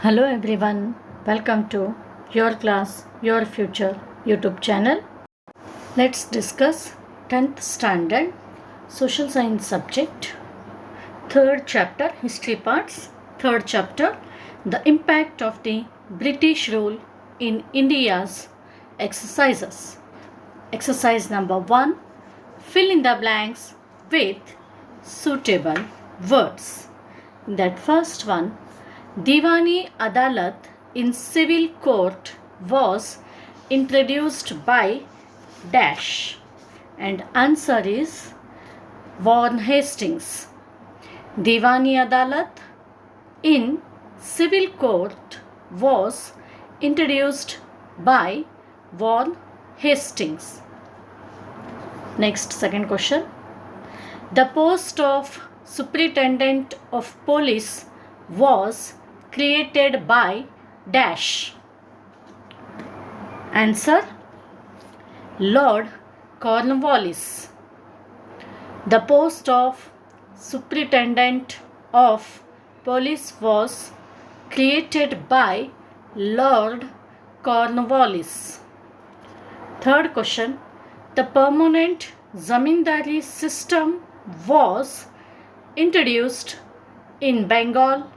Hello everyone, welcome to Your Class, Your Future YouTube channel. Let's discuss 10th standard social science subject, third chapter history parts, third chapter the impact of the British rule in India's exercises. Exercise number 1, fill in the blanks with suitable words. In that first one, Diwani Adalat in civil court was introduced by dash, and answer is Warren Hastings. Diwani Adalat in civil court was introduced by Warren Hastings. Next, second question. The post of Superintendent of Police was created by dash. Answer, Lord Cornwallis. The post of Superintendent of Police was created by Lord Cornwallis. Third question. The permanent Zamindari system was introduced in Bengal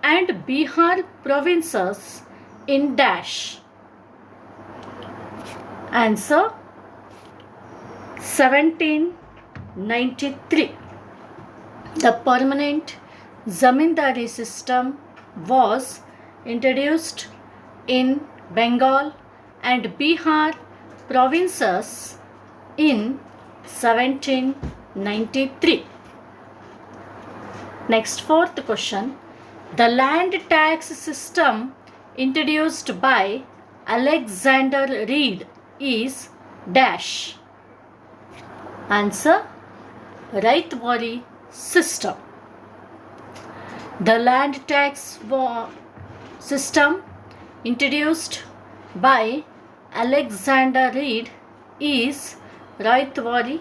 and Bihar provinces in dash. Answer, 1793. The permanent Zamindari system was introduced in Bengal and Bihar provinces in 1793. Next, fourth question. The land tax system introduced by Alexander Reed is dash. Answer, Ryotwari system. The land tax system introduced by Alexander Reed is Ryotwari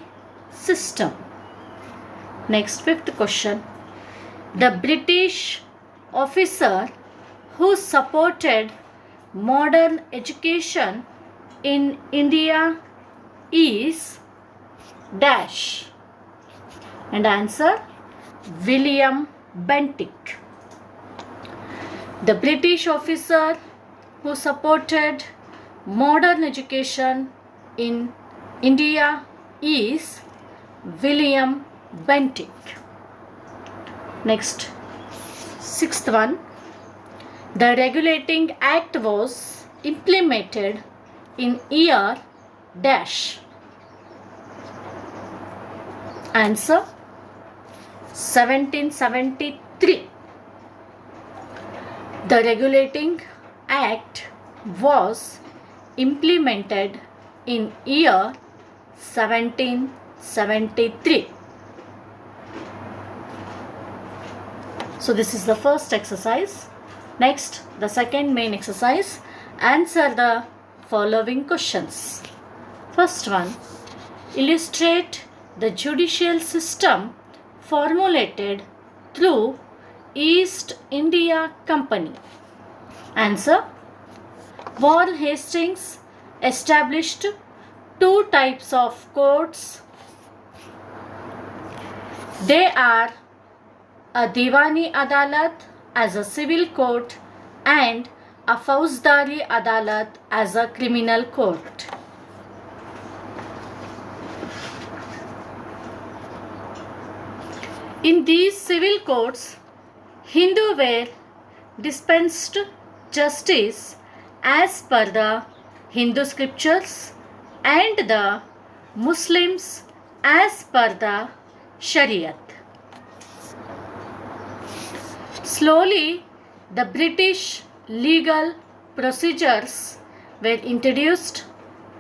system. Next, fifth question. The British officer who supported modern education in India is dash, and answer, William Bentinck. The British officer who supported modern education in India is William Bentinck. Next, sixth one. The Regulating Act was implemented in year dash. Answer, 1773. The Regulating Act was implemented in year 1773. So this is the first exercise. Next, the second main exercise. Answer the following questions. First one. Illustrate the judicial system formulated through East India Company. Answer, Warren Hastings established two types of courts. They are a Diwani Adalat as a civil court and a Fauzdari Adalat as a criminal court. In these civil courts, Hindu were dispensed justice as per the Hindu scriptures and the Muslims as per the Shariat. Slowly, the British legal procedures were introduced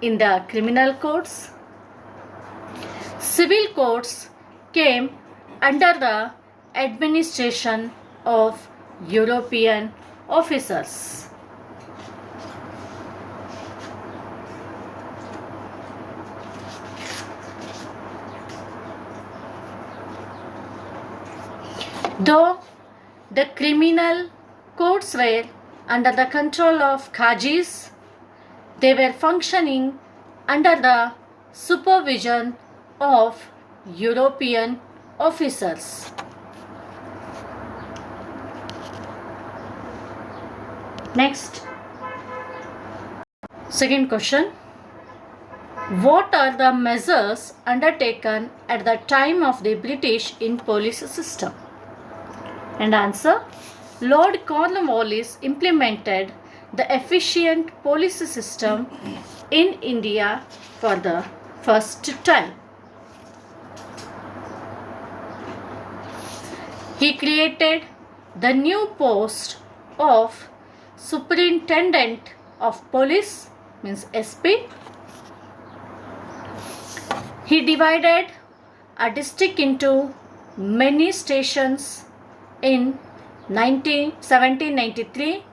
in the criminal courts. Civil courts came under the administration of European officers. Though the criminal courts were under the control of Khajis. They were functioning under the supervision of European officers. Next, second question. What are the measures undertaken at the time of the British in police system? And answer, Lord Cornwallis implemented the efficient police system in India for the first time. He created the new post of Superintendent of Police, means SP. He divided a district into many stations in 1793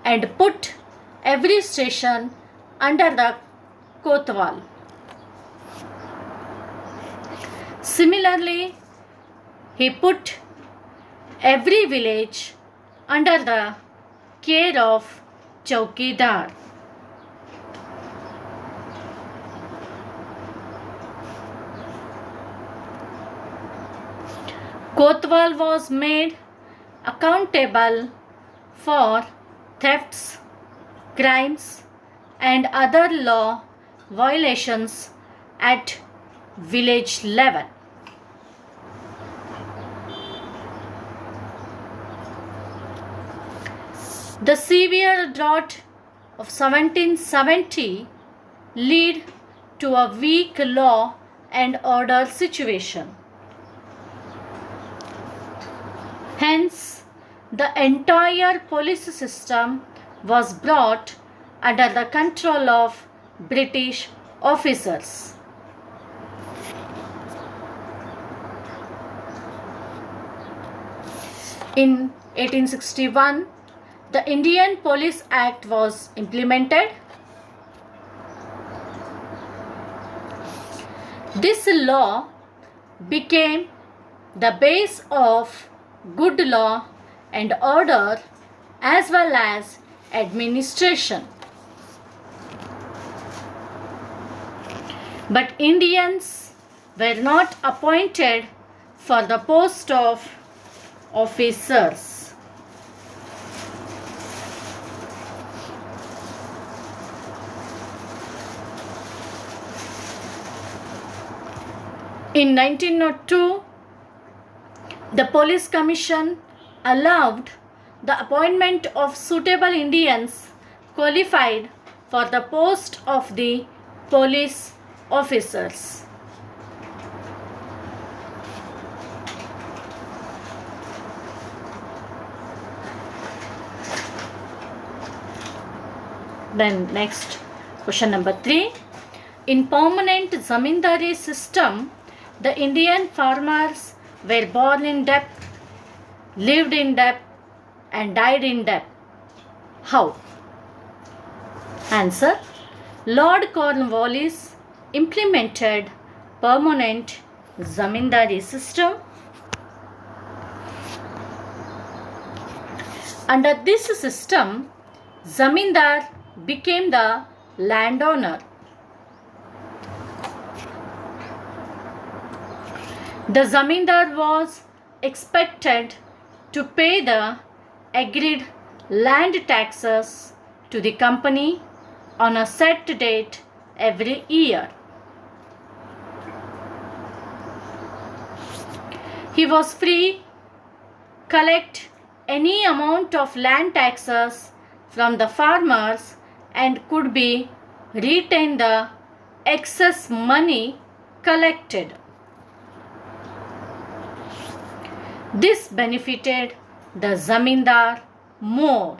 and put every station under the Kotwal. Similarly, he put every village under the care of Chowkidar. Kotwal was made accountable for thefts, crimes, and other law violations at village level. The severe drought of 1770 led to a weak law and order situation. Hence, the entire police system was brought under the control of British officers. In 1861, the Indian Police Act was implemented. This law became the base of good law and order as well as administration. But Indians were not appointed for the post of officers. In 1902, the Police Commission allowed the appointment of suitable Indians qualified for the post of the police officers. Then next, question number 3. In permanent Zamindari system, the Indian farmers were born in debt, lived in debt, and died in debt. How? Answer, Lord Cornwallis implemented permanent Zamindari system. Under this system, Zamindar became the landowner. The Zamindar was expected to pay the agreed land taxes to the company on a set date every year. He was free to collect any amount of land taxes from the farmers and could be retain the excess money collected. This benefited the Zamindar more.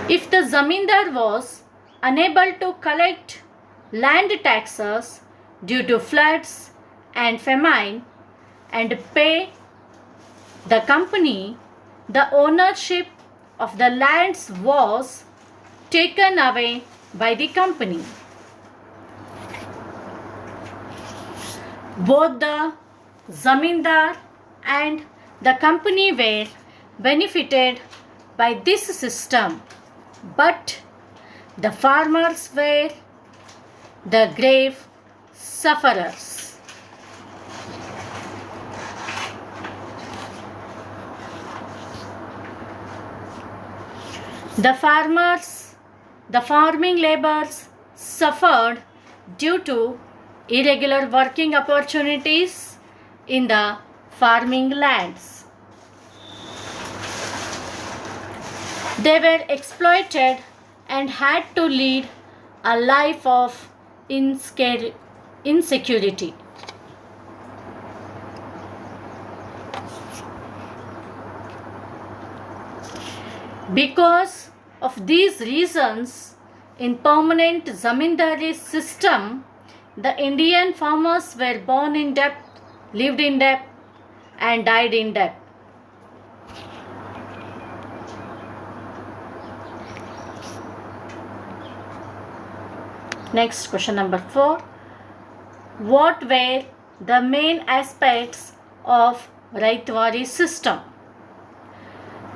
If the Zamindar was unable to collect land taxes due to floods and famine and pay the company, the ownership of the lands was taken away by the company. Both the Zamindar and the company were benefited by this system, but the farmers were the grave sufferers. The farming laborers suffered due to irregular working opportunities in the farming lands. They were exploited and had to lead a life of insecurity. Because of these reasons, in permanent zamindari system, the Indian farmers were born in debt, lived in debt, and died in debt. Next, question number 4. What were the main aspects of Ryotwari system?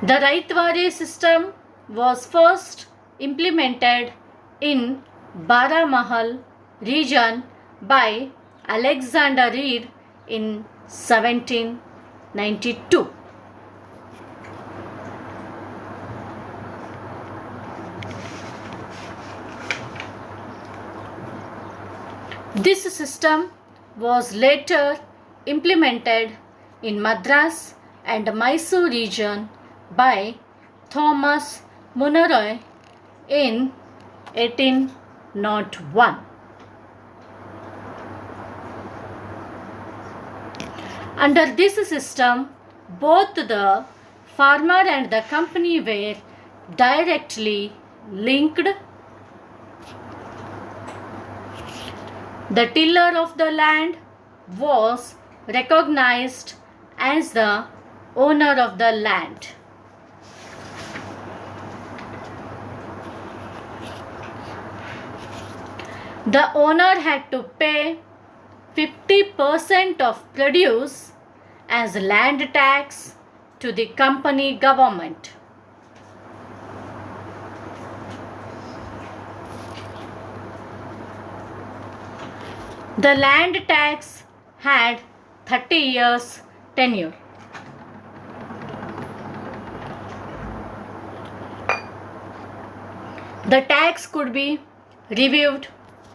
The Ryotwari system was first implemented in Baramahal region by Alexander Reed in 1792. This system was later implemented in Madras and Mysore region by Thomas Munroe in 1801. Under this system, both the farmer and the company were directly linked. The tiller of the land was recognized as the owner of the land. The owner had to pay 50% of produce as land tax to the company government. The land tax had 30 years tenure. The tax could be reviewed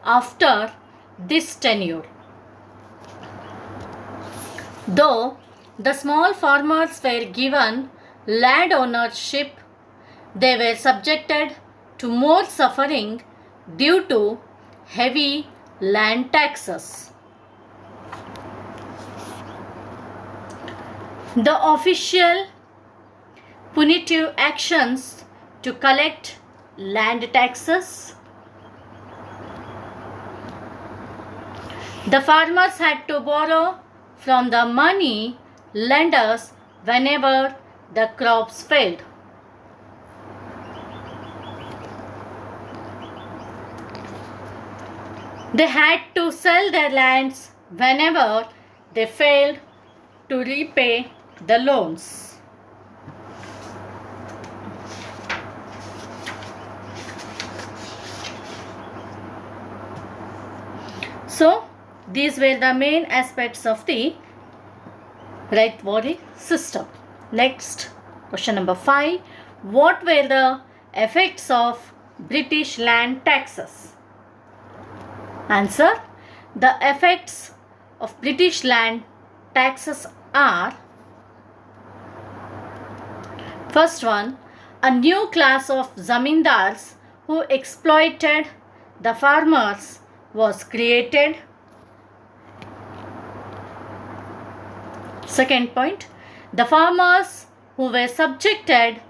after this tenure. Though the small farmers were given land ownership, they were subjected to more suffering due to heavy land taxes. The official punitive actions to collect land taxes. The farmers had to borrow from the money lenders whenever the crops failed. They had to sell their lands whenever they failed to repay the loans. So, these were the main aspects of the Ryotwari system. Next, question number 5. What were the effects of British land taxes? Answer. The effects of British land taxes are: first one, a new class of zamindars who exploited the farmers was created. Second point, the farmers who were subjected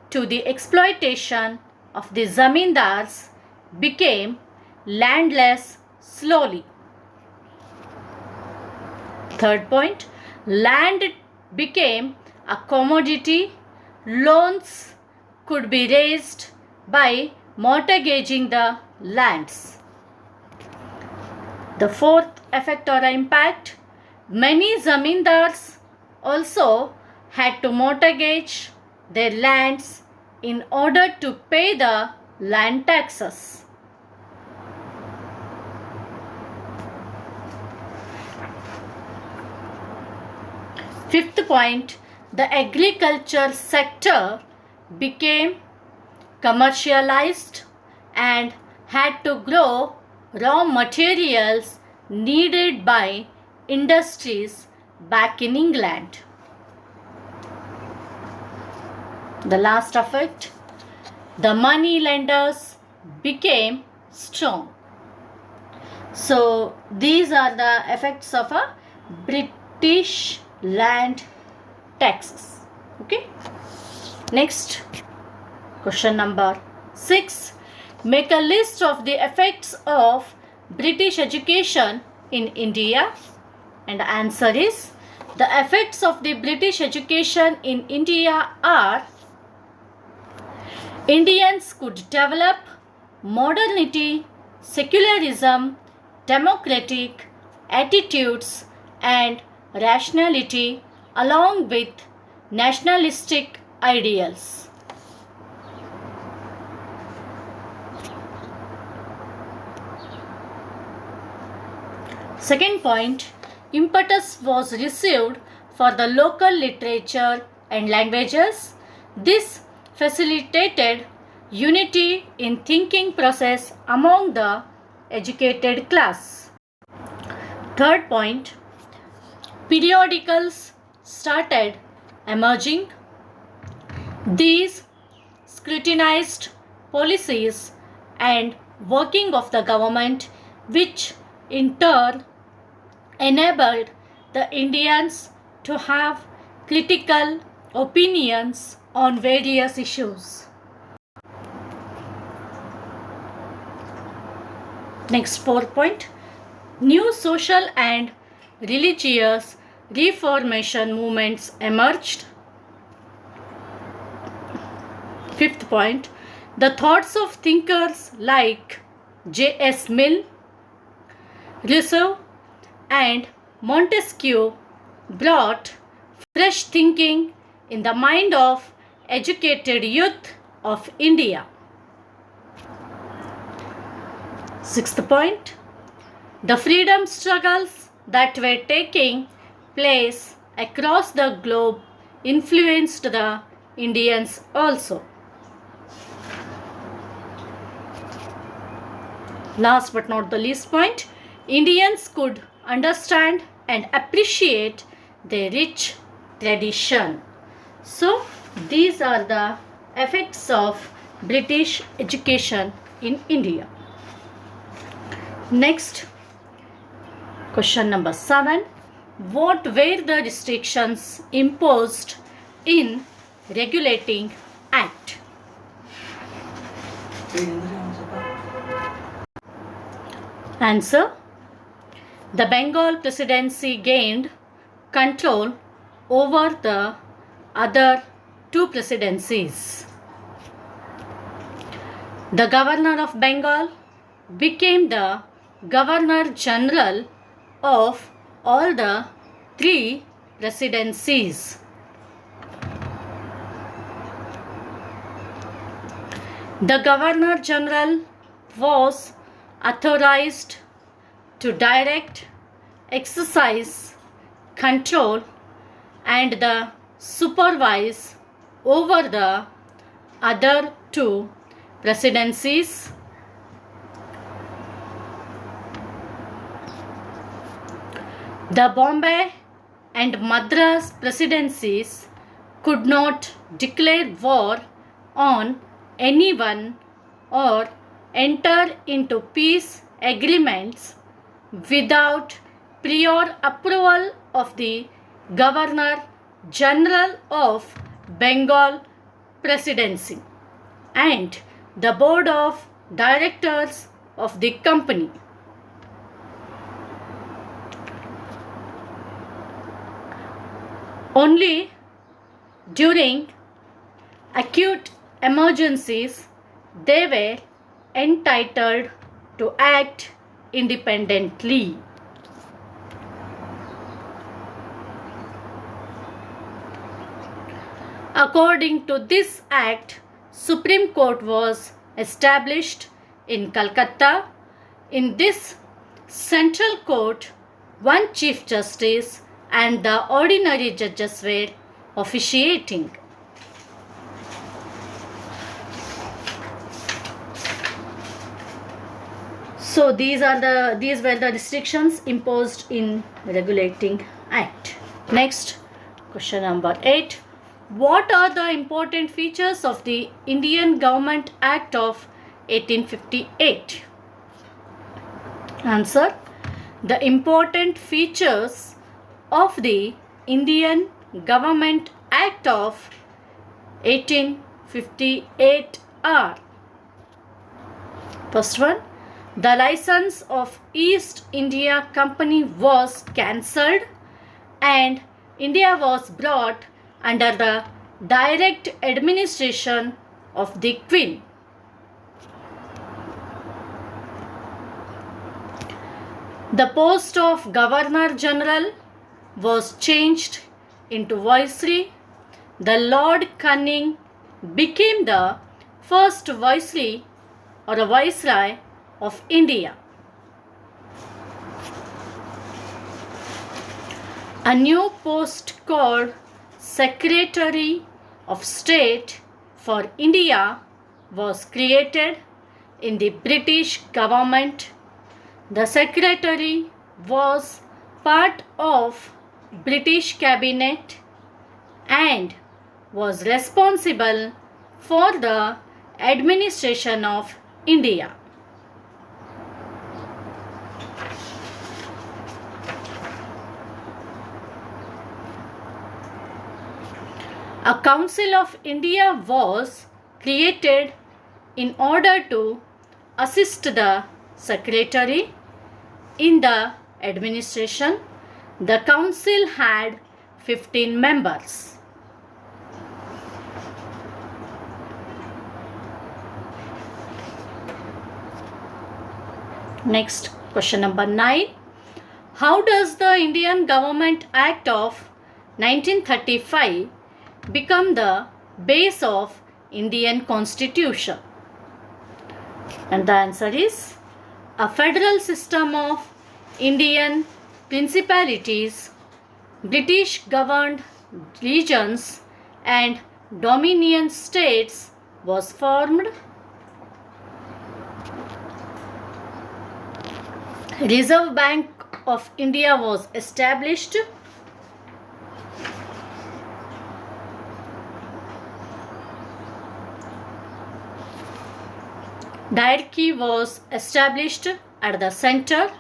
to the exploitation of the zamindars became landless slowly. Third point, land became a commodity. Loans could be raised by mortgaging the lands. The fourth effect or impact, many zamindars also had to mortgage their lands in order to pay the land taxes. Fifth point, the agriculture sector became commercialized and had to grow raw materials needed by industries back in England. The last effect, the money lenders became strong. So these are the effects of a British land taxes. Okay. Next, question number 6. Make a list of the effects of British education in India. And the answer is, the effects of the British education in India are: Indians could develop modernity, secularism, democratic attitudes and rationality along with nationalistic ideals. Second point, impetus was received for the local literature and languages. This facilitated unity in thinking process among the educated class. Third point, periodicals started emerging. These scrutinized policies and working of the government, which in turn enabled the Indians to have critical opinions on various issues. Next, fourth point, new social and religious reformation movements emerged. Fifth point, the thoughts of thinkers like J.S. Mill, Rousseau and Montesquieu brought fresh thinking in the mind of educated youth of India. Sixth point, the freedom struggles that were taking place across the globe influenced the Indians also. Last but not the least point, Indians could understand and appreciate their rich tradition. So these are the effects of British education in India. Next, question number 7. What were the restrictions imposed in Regulating Act? Answer. The Bengal Presidency gained control over the other two presidencies. The Governor of Bengal became the Governor General of all the three presidencies. The Governor General was authorized to direct, exercise, control and the supervise over the other two presidencies. The Bombay and Madras presidencies could not declare war on anyone or enter into peace agreements without prior approval of the Governor General of Bengal Presidency and the Board of Directors of the company. Only during acute emergencies they were entitled to act independently. According to this act, Supreme Court was established in Calcutta. In this central court, one Chief Justice and the ordinary judges were officiating. So these were the restrictions imposed in regulating act. Next, question number 8. What are the important features of the Indian Government Act of 1858? Answer. The important features of the Indian Government Act of 1858 are: first one, the license of East India Company was cancelled and India was brought under the direct administration of the Queen. The post of Governor General was changed into Viceroy. The Lord Cunning became the first Viceroy or a Viceroy of India. A new post called Secretary of State for India was created in the British government. The Secretary was part of British cabinet and was responsible for the administration of India. A Council of India was created in order to assist the Secretary in the administration. The Council had 15 members. Next, question number 9. How does the Indian Government Act of 1935 become the base of Indian Constitution? And the answer is a federal system of Indian principalities, British governed regions and dominion states was formed. Reserve Bank of India was established. Diarchy was established at the center.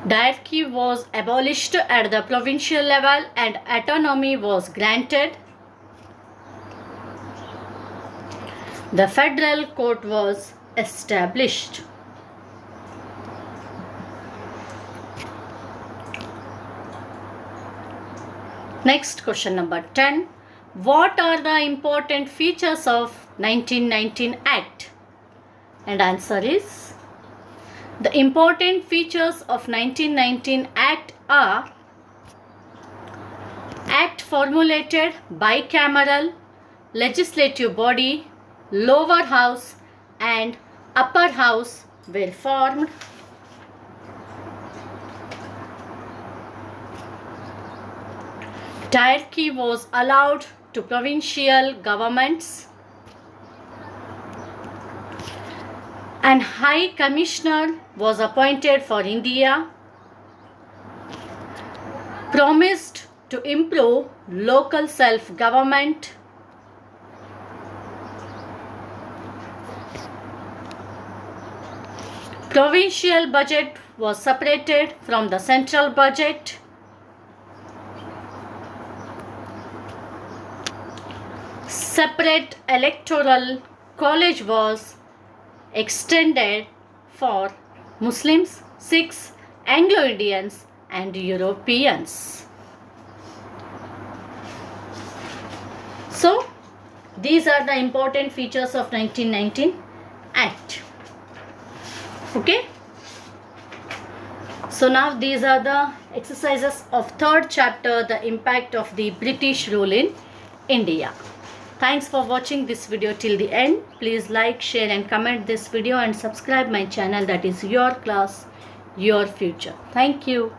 Diarchy was abolished at the provincial level and autonomy was granted. The federal court was established. Next, question number 10. What are the important features of 1919 Act? And answer is, the important features of 1919 Act are: Act formulated bicameral legislative body, lower house and upper house were formed. Diarchy was allowed to provincial governments. An High Commissioner was appointed for India. Promised to improve local self-government. Provincial budget was separated from the central budget. Separate electoral college was extended for Muslims, Sikhs, Anglo-Indians and Europeans. So, these are the important features of 1919 Act. Okay. So now these are the exercises of third chapter, the impact of the British rule in India. Thanks for watching this video till the end. Please like, share and comment this video and subscribe my channel, that is Your Class, Your Future. Thank you.